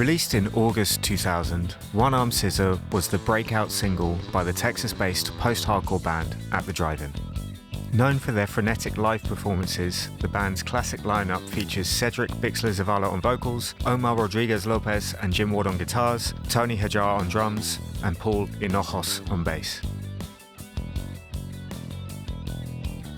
Released in August 2000, One Armed Scissor was the breakout single by the Texas-based post-hardcore band At the Drive-In. Known for their frenetic live performances, the band's classic lineup features Cedric Bixler-Zavala on vocals, Omar Rodriguez-Lopez and Jim Ward on guitars, Tony Hajar on drums, and Paul Hinojos on bass.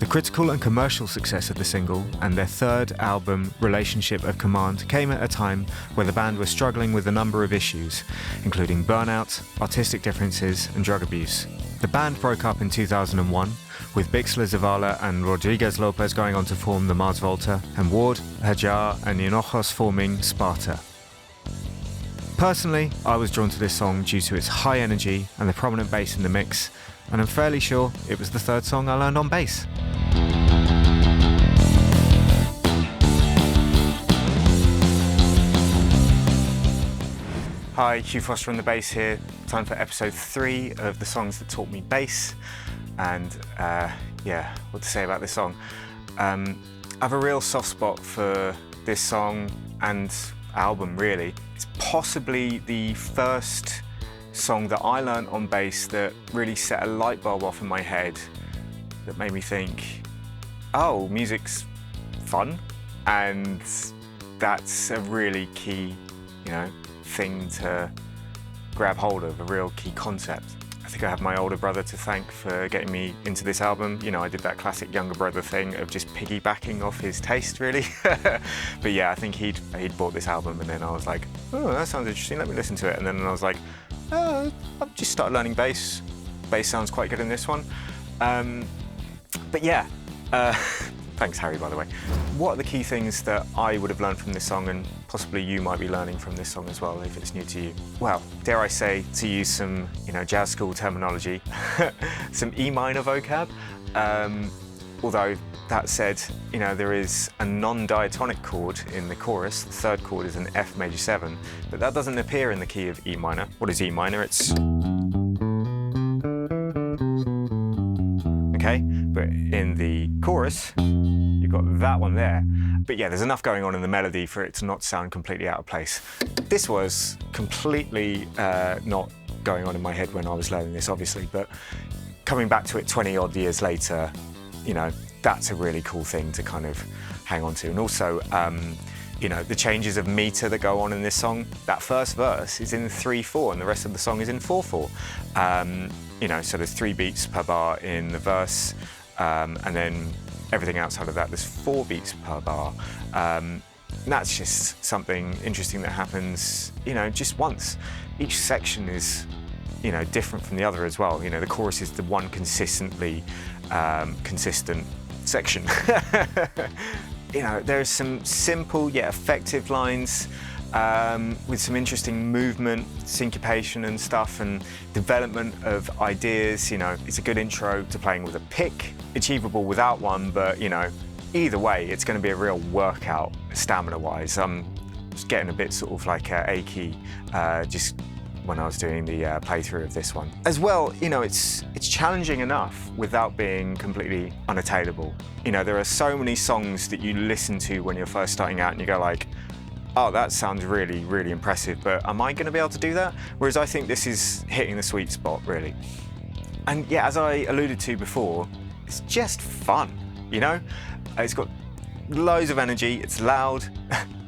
The critical and commercial success of the single and their third album, Relationship of Command, came at a time where the band was struggling with a number of issues, including burnout, artistic differences, and drug abuse. The band broke up in 2001, with Bixler-Zavala and Rodriguez-Lopez going on to form the Mars Volta, and Ward, Hajar, and Hinojos forming Sparta. Personally, I was drawn to this song due to its high energy and the prominent bass in the mix, and I'm fairly sure it was the third song I learned on bass. Hi, Hugh Foster on the bass here. Time for episode 3 of the songs that taught me bass. And what to say about this song. I have a real soft spot for this song and album, really. It's possibly the first song that I learned on bass that really set a light bulb off in my head that made me think, oh, music's fun, and that's a really key, thing to grab hold of, a real key concept. I think I have my older brother to thank for getting me into this album. I did that classic younger brother thing of just piggybacking off his taste, really. But yeah, I think he'd bought this album, and then I was like, oh, that sounds interesting, let me listen to it. And then I was like, oh, I've just started learning bass. Bass sounds quite good in this one. But yeah, thanks Harry, by the way. What are the key things that I would have learned from this song, and possibly you might be learning from this song as well if it's new to you? Well, dare I say, to use some jazz school terminology, some E minor vocab. Although that said, there is a non-diatonic chord in the chorus. The third chord is an F major 7, but that doesn't appear in the key of E minor. What is E minor? It's okay, but in the chorus, you've got that one there. But yeah, there's enough going on in the melody for it to not sound completely out of place. This was completely not going on in my head when I was learning this, obviously, but coming back to it 20 odd years later, that's a really cool thing to kind of hang on to. And also, the changes of meter that go on in this song, that first verse is in 3/4 and the rest of the song is in 4/4. So there's 3 beats per bar in the verse, and then everything outside of that, there's 4 beats per bar. And that's just something interesting that happens, just once. Each section is, different from the other as well. The chorus is the one consistently consistent section. There's some simple yet effective lines with some interesting movement, syncopation and stuff, and development of ideas. It's a good intro to playing with a pick, achievable without one, but either way, it's going to be a real workout stamina-wise. I'm just getting a bit sort of like achy just when I was doing the playthrough of this one. As well, it's challenging enough without being completely unattainable. There are so many songs that you listen to when you're first starting out and you go like, oh, that sounds really, really impressive, but am I going to be able to do that? Whereas I think this is hitting the sweet spot, really. And yeah, as I alluded to before, it's just fun, It's got loads of energy, it's loud.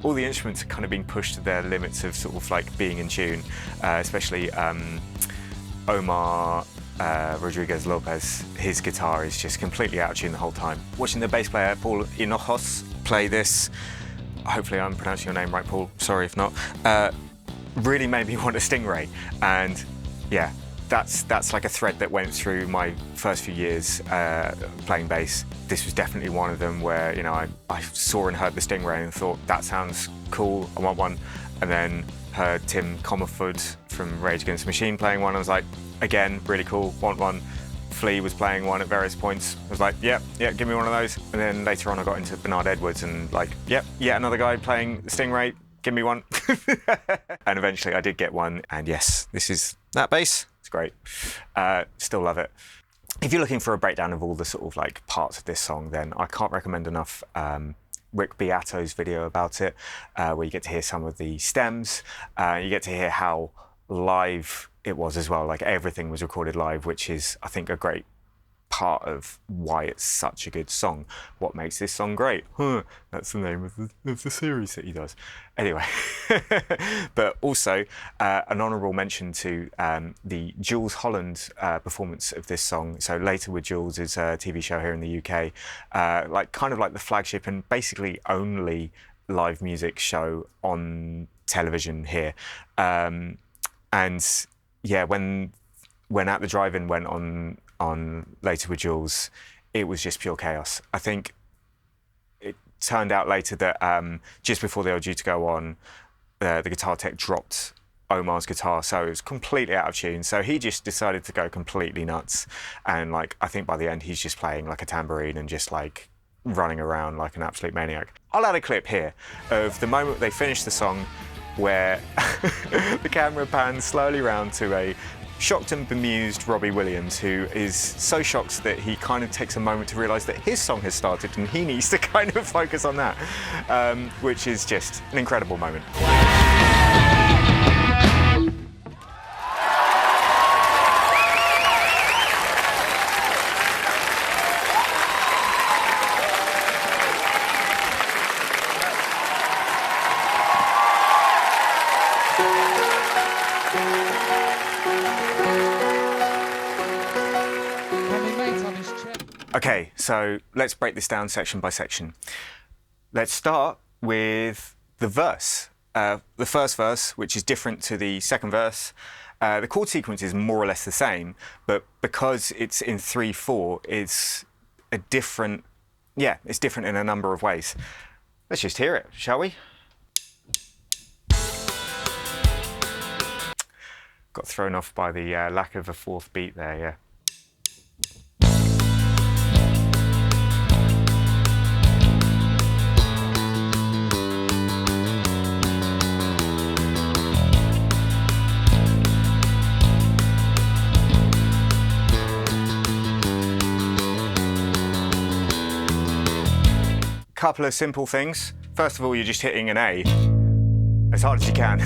All the instruments are kind of being pushed to their limits of sort of like being in tune, especially Omar Rodriguez-Lopez. His guitar is just completely out of tune the whole time. Watching the bass player, Paul Hinojos, play this, hopefully I'm pronouncing your name right, Paul, sorry if not, really made me want a Stingray. And yeah, that's like a thread that went through my first few years playing bass. This was definitely one of them where, I saw and heard the Stingray and thought, that sounds cool, I want one. And then heard Tim Comerford from Rage Against the Machine playing one. I was like, again, really cool, want one. Flea was playing one at various points. I was like, yeah, give me one of those. And then later on I got into Bernard Edwards and like, yeah, another guy playing the Stingray, give me one. And eventually I did get one, and yes, this is that bass. It's great. Still love it. If you're looking for a breakdown of all the sort of like parts of this song, then I can't recommend enough Rick Beato's video about it, where you get to hear some of the stems. You get to hear how live it was as well. Like everything was recorded live, which is, I think, a great part of why it's such a good song. What makes this song great? That's the name of the series that he does. Anyway, but also an honourable mention to the Jules Holland performance of this song. So Later with Jules is a TV show here in the UK, kind of like the flagship and basically only live music show on television here. And yeah, when At the Drive-In went on Later with Jules, it was just pure chaos. I think it turned out later that just before they were due to go on, the guitar tech dropped Omar's guitar, so it was completely out of tune. So he just decided to go completely nuts, and like I think by the end he's just playing like a tambourine and just like running around like an absolute maniac. I'll add a clip here of the moment they finished the song, where the camera pans slowly round to a shocked and bemused Robbie Williams, who is so shocked that he kind of takes a moment to realise that his song has started and he needs to kind of focus on that, which is just an incredible moment. Okay, so let's break this down section by section. Let's start with the verse. The first verse, which is different to the second verse. The chord sequence is more or less the same, but because it's in 3/4, it's a different, it's different in a number of ways. Let's just hear it, shall we? Got thrown off by the lack of a fourth beat there, yeah. Couple of simple things. First of all, you're just hitting an A as hard as you can.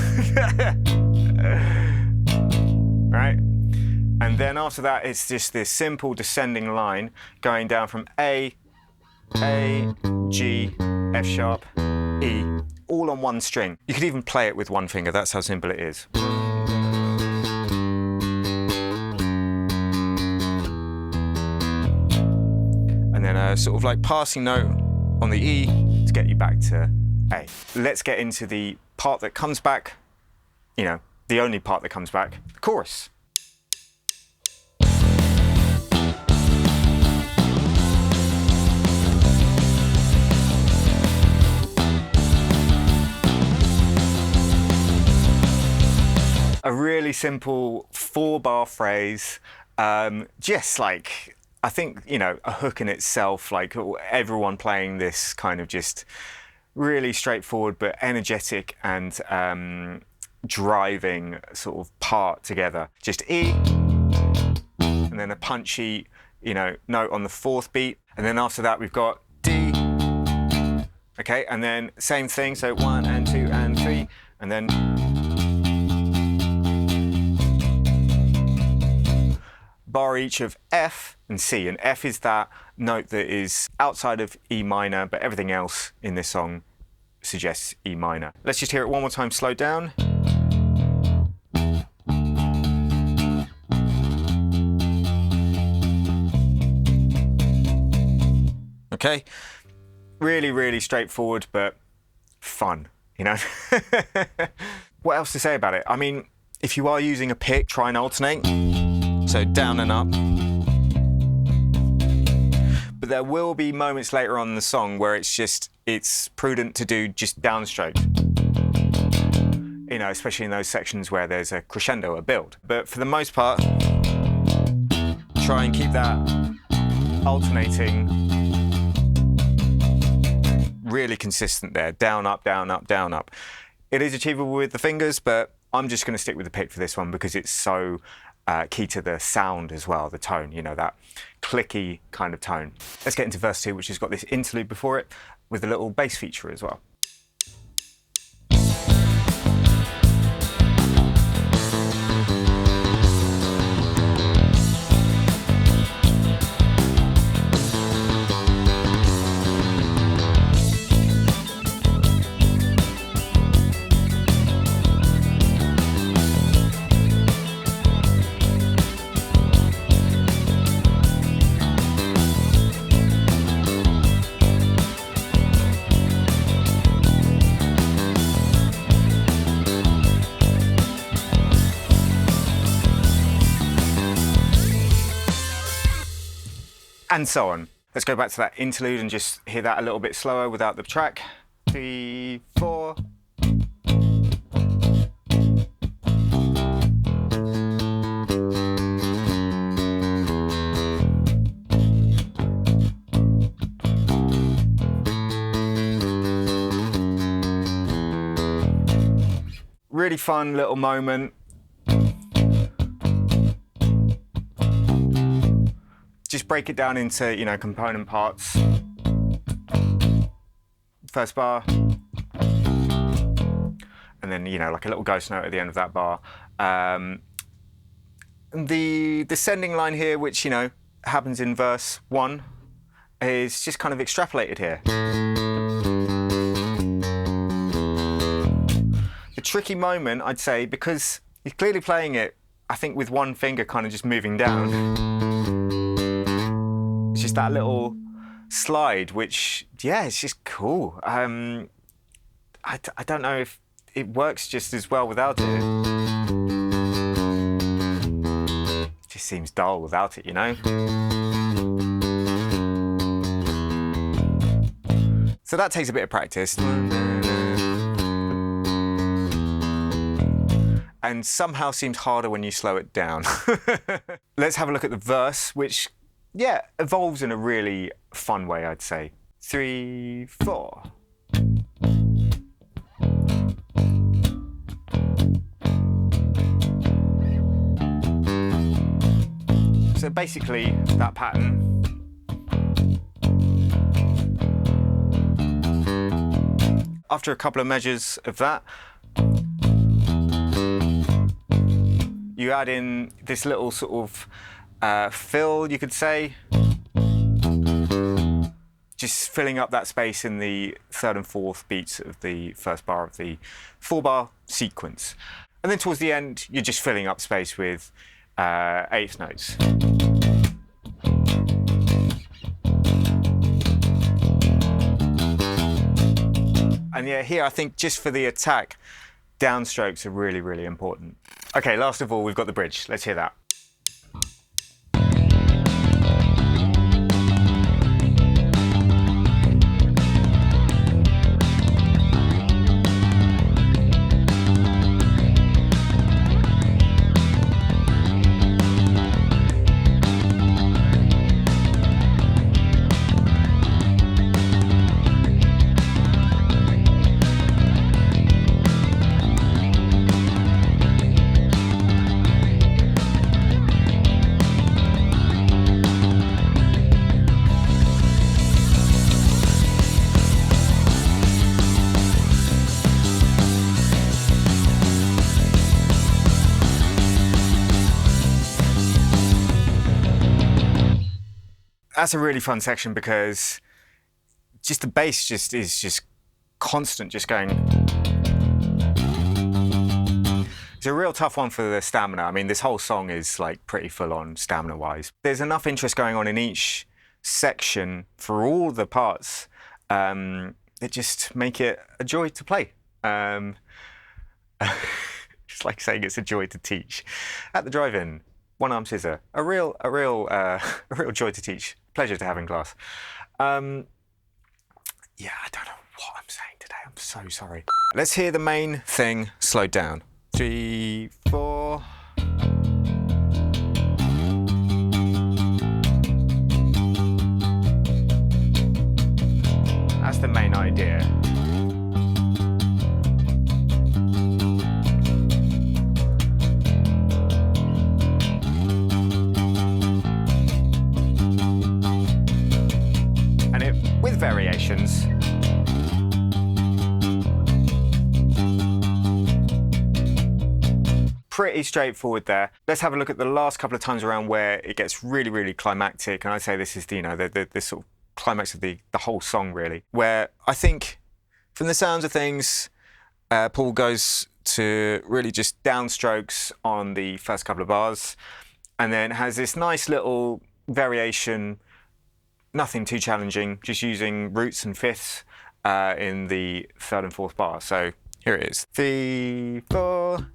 Right? And then after that, it's just this simple descending line going down from A, G, F sharp, E, all on one string. You could even play it with one finger, that's how simple it is. And then a sort of like passing note on the E to get you back to A. Let's get into the part that comes back, you know, the only part that comes back, the chorus. A really simple 4-bar phrase, just like, I think, you know, a hook in itself, like everyone playing this kind of just really straightforward but energetic and driving sort of part together. Just E, and then a punchy, you know, note on the fourth beat. And then after that we've got D, okay, and then same thing, so 1 and 2 and 3, and then bar each of F and C, and F is that note that is outside of E minor, but everything else in this song suggests E minor. Let's just hear it one more time, slowed down. Okay, really, really straightforward, but fun, you know? What else to say about it? I mean, if you are using a pick, try and alternate. So down and up. But there will be moments later on in the song where it's prudent to do just downstroke. You know, especially in those sections where there's a crescendo, a build. But for the most part, try and keep that alternating really consistent there. Down, up, down, up, down, up. It is achievable with the fingers, but I'm just going to stick with the pick for this one because it's so key to the sound as well, the tone, you know, that clicky kind of tone. Let's get into verse 2, which has got this interlude before it. with a little bass feature as well. And so on. Let's go back to that interlude and just hear that a little bit slower without the track. 3, 4. Really fun little moment. Just break it down into, you know, component parts. First bar. And then, you know, like a little ghost note at the end of that bar. The descending line here, which, you know, happens in verse 1, is just kind of extrapolated here. The tricky moment, I'd say, because he's clearly playing it, I think, with one finger kind of just moving down. It's just that little slide, which, yeah, it's just cool. I don't know if it works just as well without it. It just seems dull without it, you know? So that takes a bit of practice. And somehow seems harder when you slow it down. Let's have a look at the verse, which, yeah, evolves in a really fun way, I'd say. 3, 4. So basically, that pattern. After a couple of measures of that, you add in this little sort of fill, you could say. Just filling up that space in the 3rd and 4th beats of the first bar of the 4-bar sequence. And then towards the end, you're just filling up space with 8th notes. And yeah, here I think just for the attack, downstrokes are really, really important. Okay, last of all, we've got the bridge. Let's hear that. That's a really fun section because just the bass is just constant, just going. It's a real tough one for the stamina. I mean, this whole song is like pretty full on stamina-wise. There's enough interest going on in each section for all the parts that just make it a joy to play. It's like saying it's a joy to teach. At the drive-in, one armed scissor, a real joy to teach. Pleasure to have in class. Yeah, I don't know what I'm saying today. I'm so sorry. Let's hear the main thing slowed down. 3, 4. That's the main idea. And with variations. pretty straightforward there. Let's have a look at the last couple of times around where it gets really, really climactic. And I'd say this is the, the sort of climax of the whole song, really, where I think from the sounds of things, Paul goes to really just downstrokes on the first couple of bars and then has this nice little variation, nothing too challenging, just using roots and fifths in the third and fourth bar. So here it is. 3, 4.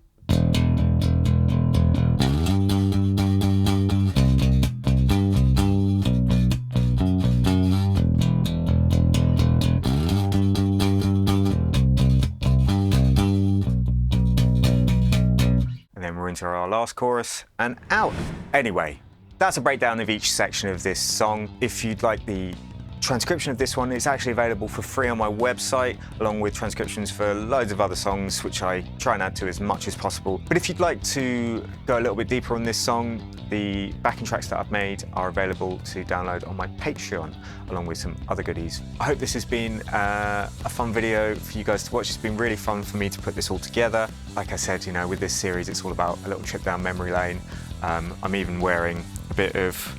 And then we're into our last chorus and out. Anyway, that's a breakdown of each section of this song. If you'd like the transcription of this one, it's actually available for free on my website, along with transcriptions for loads of other songs, which I try and add to as much as possible. But if you'd like to go a little bit deeper on this song, the backing tracks that I've made are available to download on my Patreon, along with some other goodies. I hope this has been a fun video for you guys to watch. It's been really fun for me to put this all together. Like I said, with this series, it's all about a little trip down memory lane. I'm even wearing a bit of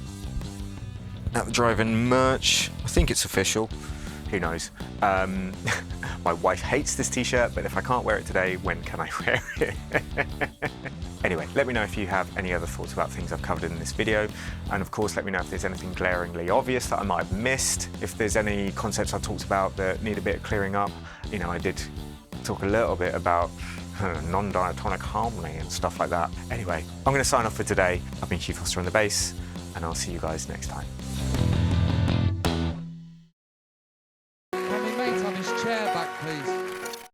At the Drive-In merch. I think it's official. Who knows? My wife hates this t-shirt, but if I can't wear it today, when can I wear it? Anyway, let me know if you have any other thoughts about things I've covered in this video. And of course, let me know if there's anything glaringly obvious that I might have missed. If there's any concepts I talked about that need a bit of clearing up. I did talk a little bit about non-diatonic harmony and stuff like that. Anyway, I'm going to sign off for today. I've been Hugh Foster on the bass, and I'll see you guys next time.